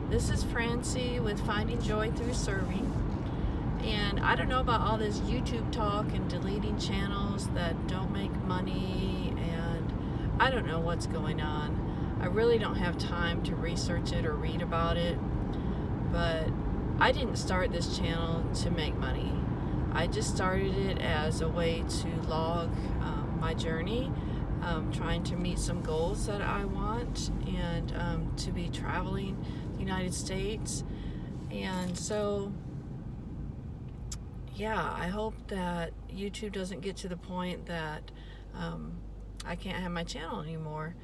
This is Francie with Finding Joy Through Serving. And I don't know about all this YouTube talk and deleting channels that don't make money, and I don't know what's going on. I really don't have time to research it or read about it, but I didn't start this channel to make money. I just started it as a way to log my journey, trying to meet some goals that I want, and to be traveling the United States. And so yeah, I hope that YouTube doesn't get to the point that I can't have my channel anymore.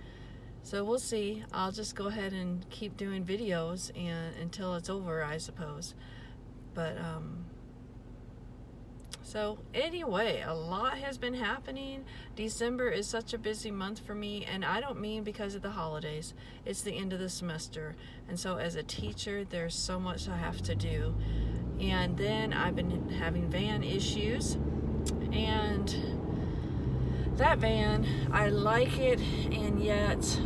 So we'll see. I'll just go ahead and keep doing videos and until it's over, I suppose. But so anyway, a lot has been happening. December is such a busy month for me, and I don't mean because of the holidays. It's the end of the semester, and so as a teacher, there's so much I have to do. And then I've been having van issues, and that van, I like it, and yet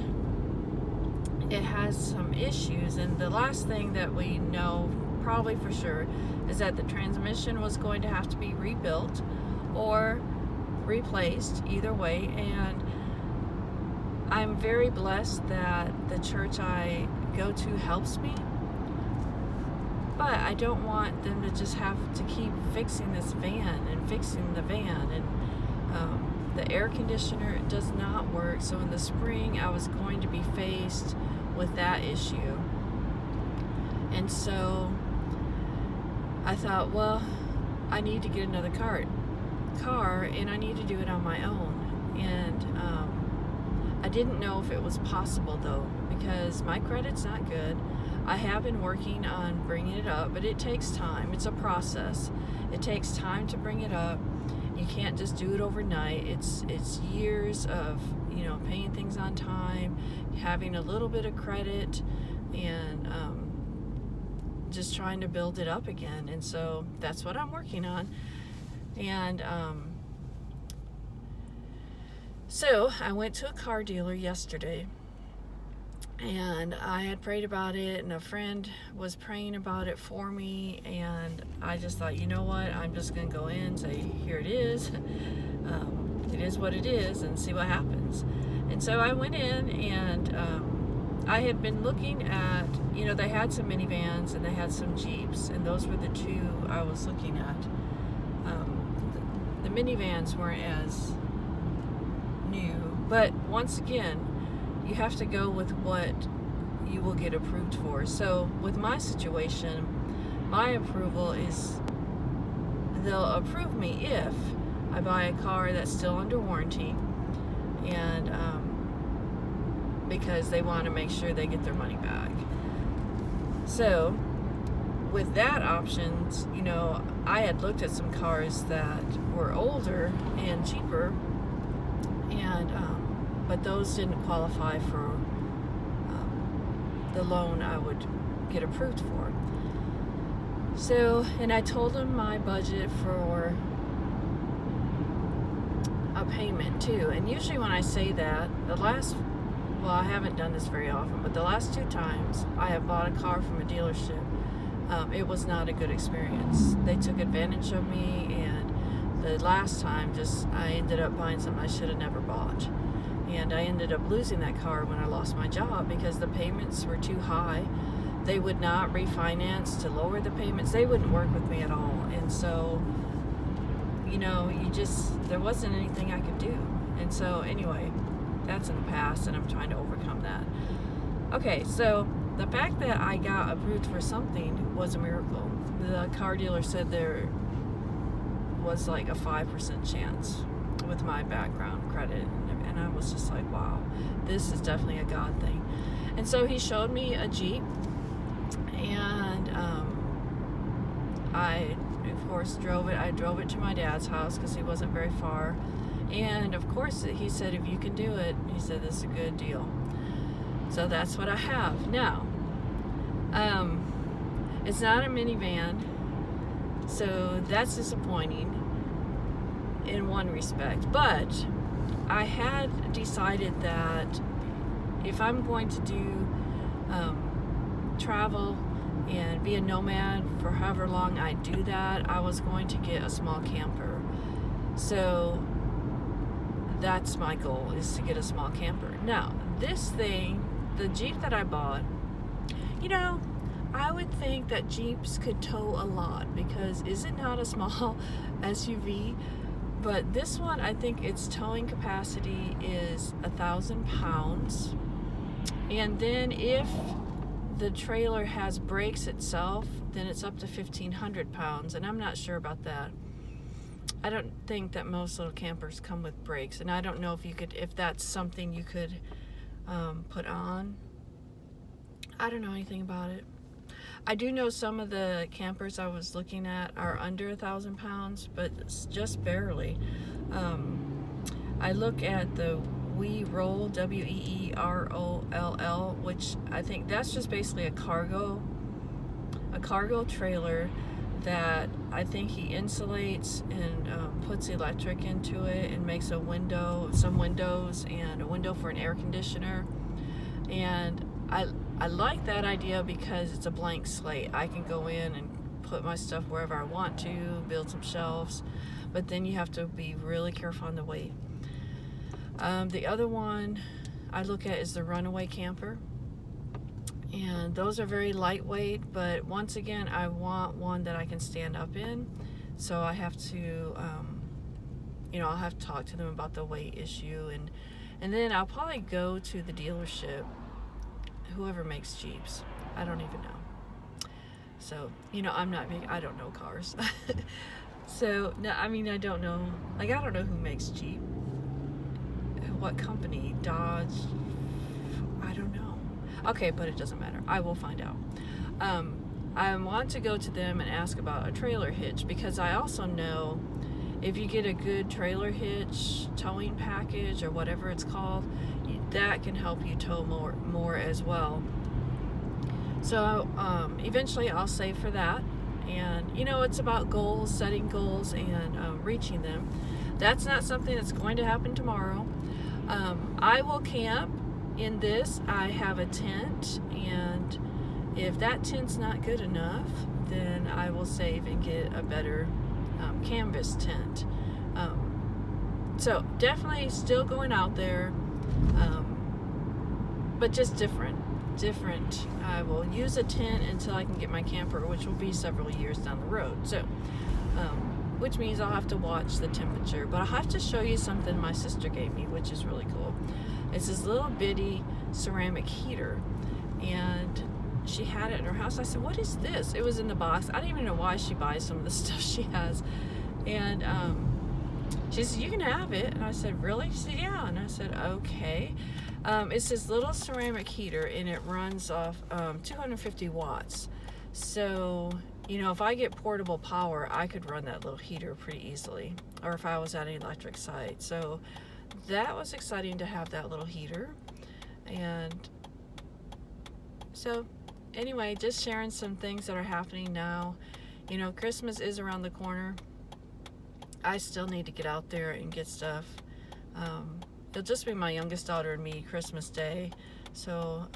it has some issues. And the last thing that we know probably for sure is that the transmission was going to have to be rebuilt or replaced, either way. And I'm very blessed that the church I go to helps me, but I don't want them to just have to keep fixing this van and fixing the van. And the air conditioner does not work, so in the spring I was going to be faced with that issue. And so I thought, well, I need to get another car, and I need to do it on my own. And I didn't know if it was possible though, because my credit's not good. I have been working on bringing it up, but it takes time. It's a process. It takes time to bring it up. You can't just do it overnight. It's years of, paying things on time, having a little bit of credit, and just trying to build it up again. And so that's what I'm working on. And so I went to a car dealer yesterday, and I had prayed about it, and a friend was praying about it for me, and I just thought, you know what, I'm just going to go in and say, here it is. It is what it is, and see what happens. And so I went in, and I had been looking at, they had some minivans and they had some Jeeps, and those were the two I was looking at. The minivans weren't as new, but once again, you have to go with what you will get approved for. So with my situation, my approval is they'll approve me if I buy a car that's still under warranty, and because they want to make sure they get their money back. So with that options, I had looked at some cars that were older and cheaper, and but those didn't qualify for the loan I would get approved for. So, and I told them my budget for a payment too. And usually when I say that, I haven't done this very often, but the last 2 times I have bought a car from a dealership, it was not a good experience. They took advantage of me, and the last time I ended up buying something I should have never bought. And I ended up losing that car when I lost my job because the payments were too high. They would not refinance to lower the payments. They wouldn't work with me at all. And so, there wasn't anything I could do. And so anyway, that's in the past, and I'm trying to overcome that. Okay, so the fact that I got approved for something was a miracle. The car dealer said there was like a 5% chance with my background credit, and I was just like, wow, this is definitely a God thing. And so he showed me a Jeep, and I of course drove it. I drove it to my dad's house because he wasn't very far, and of course he said, if you can do it, he said, this is a good deal. So that's what I have now. It's not a minivan, so that's disappointing in one respect, but I had decided that if I'm going to do travel and be a nomad for however long I do that, I was going to get a small camper. So that's my goal, is to get a small camper. Now, this thing, the Jeep that I bought, you know, I would think that Jeeps could tow a lot, because is it not a small SUV? But this one, I think its towing capacity is 1,000 pounds. And then if the trailer has brakes itself, then it's up to 1,500 pounds. And I'm not sure about that. I don't think that most little campers come with brakes. And I don't know if that's something you could put on. I don't know anything about it. I do know some of the campers I was looking at are under 1,000 pounds, but it's just barely. I look at the Weeroll, Weeroll, which I think that's just basically a cargo trailer that I think he insulates and puts electric into it and makes some windows, and a window for an air conditioner. And I like that idea because it's a blank slate. I can go in and put my stuff wherever I want to, build some shelves, but then you have to be really careful on the weight. The other one I look at is the Runaway Camper, and those are very lightweight, but once again, I want one that I can stand up in, so I have to, I'll have to talk to them about the weight issue, and then I'll probably go to the dealership, whoever makes Jeeps. I don't even know. So, I'm not big, I don't know cars. So, no, I don't know. I don't know who makes Jeep. What company? Dodge? I don't know. Okay, but it doesn't matter. I will find out. I want to go to them and ask about a trailer hitch, because I also know if you get a good trailer hitch towing package, or whatever it's called, that can help you tow more as well. So eventually I'll save for that. And it's about goals, setting goals, and reaching them. That's not something that's going to happen tomorrow. I will camp in this. I have a tent, and if that tent's not good enough, then I will save and get a better canvas tent. So definitely still going out there, but just different. I will use a tent until I can get my camper, which will be several years down the road. So, which means I'll have to watch the temperature. But I'll have to show you something my sister gave me, which is really cool. It's this little bitty ceramic heater, and she had it in her house. I said, "What is this?" It was in the box. I don't even know why she buys some of the stuff she has. And she said, "You can have it." And I said, "Really?" She said, "Yeah." And I said, "Okay." It's this little ceramic heater, and it runs off 250 watts. So, if I get portable power, I could run that little heater pretty easily, or if I was at an electric site. So that was exciting to have that little heater. And so anyway, just sharing some things that are happening now. Christmas is around the corner. I still need to get out there and get stuff. It'll just be my youngest daughter and me Christmas Day. So,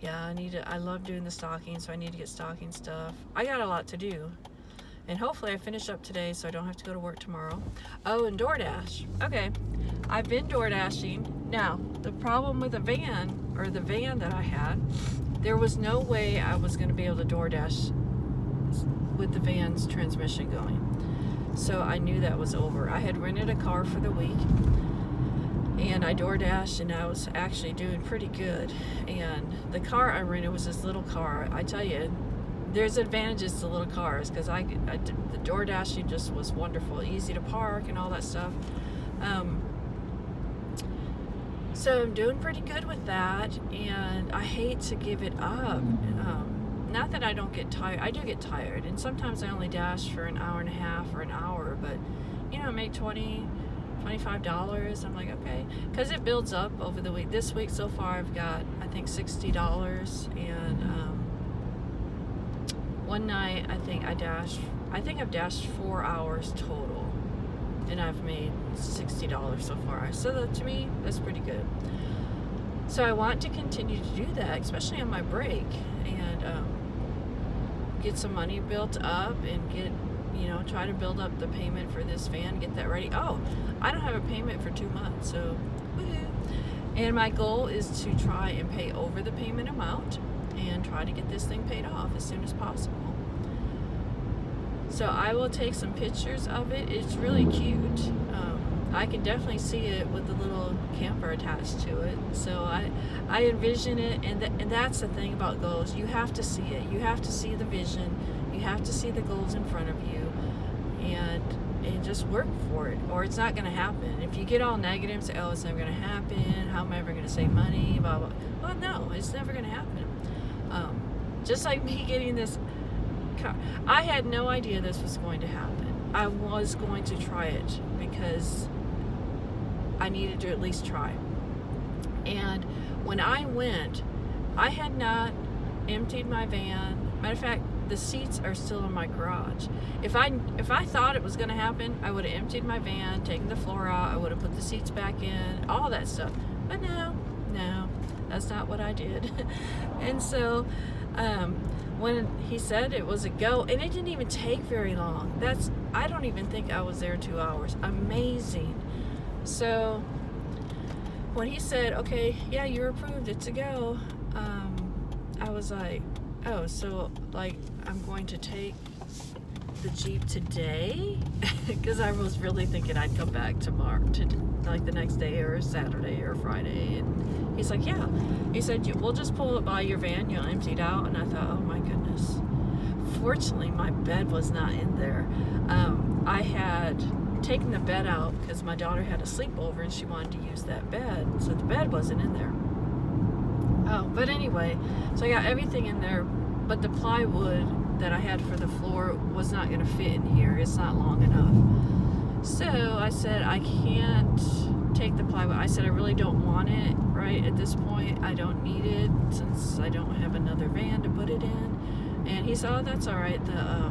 yeah, I love doing the stocking, so I need to get stocking stuff. I got a lot to do. And hopefully I finish up today so I don't have to go to work tomorrow. Oh, and DoorDash. Okay, I've been DoorDashing. Now, the problem with the van that I had, there was no way I was going to be able to DoorDash with the van's transmission going. So I knew that was over. I had rented a car for the week, and I DoorDashed, and I was actually doing pretty good. And the car I rented was this little car. I tell you, there's advantages to little cars, because the DoorDashing just was wonderful, easy to park and all that stuff. So I'm doing pretty good with that, and I hate to give it up. Not that I don't get tired. I do get tired, and sometimes I only dash for an hour and a half or an hour, but I make $25. I'm like, okay, because it builds up over the week. This week so far I've got, I think, $60, and one night I think I've dashed 4 hours total, and I've made $60 so far. So to me, that's pretty good. So I want to continue to do that, especially on my break, and get some money built up and try to build up the payment for this van, get that ready. Oh, I don't have a payment for 2 months, so woohoo. And my goal is to try and pay over the payment amount and try to get this thing paid off as soon as possible. So I will take some pictures of it. It's really cute. I can definitely see it with the little camper attached to it. So I envision it, and that's the thing about goals. You have to see it. You have to see the vision. You have to see the goals in front of you, and just work for it, or it's not going to happen. If you get all negative and say, oh, it's never going to happen, how am I ever going to save money, blah, blah. Well, no, it's never going to happen. Just like me getting this car. I had no idea this was going to happen. I was going to try it because I needed to at least try. And when I went, I had not emptied my van. Matter of fact, the seats are still in my garage. If I thought it was going to happen, I would have emptied my van, taken the floor out, I would have put the seats back in, all that stuff. But no, that's not what I did. And so when he said it was a go, and it didn't even take very long. I don't even think I was there 2 hours. Amazing. So when he said, okay, yeah, you're approved, it's a go, I was like, oh, so like I'm going to take the Jeep today? Because I was really thinking I'd come back tomorrow, like the next day or Saturday or Friday. And he's like, yeah. He said, we'll just pull it by your van, you'll empty it out. And I thought, oh my goodness. Fortunately, my bed was not in there. I had taken the bed out because my daughter had a sleepover and she wanted to use that bed. So the bed wasn't in there. Oh, but anyway, so I got everything in there, but the plywood that I had for the floor was not going to fit in here. It's not long enough. So I said, I can't take the plywood. I said, I really don't want it right at this point. I don't need it since I don't have another van to put it in. And he said, oh, that's all right. The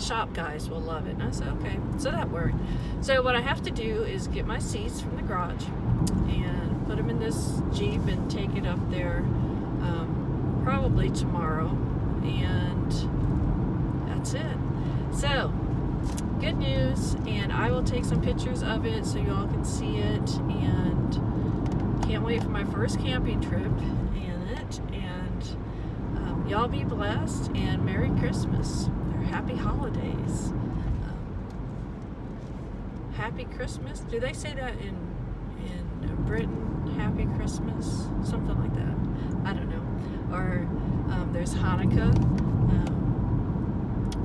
shop guys will love it. And I said, okay. So that worked. So what I have to do is get my seats from the garage and put them in this Jeep and take it up there probably tomorrow. And that's it. So, good news. And I will take some pictures of it so you all can see it. And can't wait for my first camping trip in it. And y'all be blessed and Merry Christmas. Happy holidays. Happy Christmas. Do they say that in Britain? Happy Christmas? Something like that. I don't know. Or there's Hanukkah.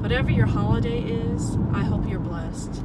Whatever your holiday is, I hope you're blessed.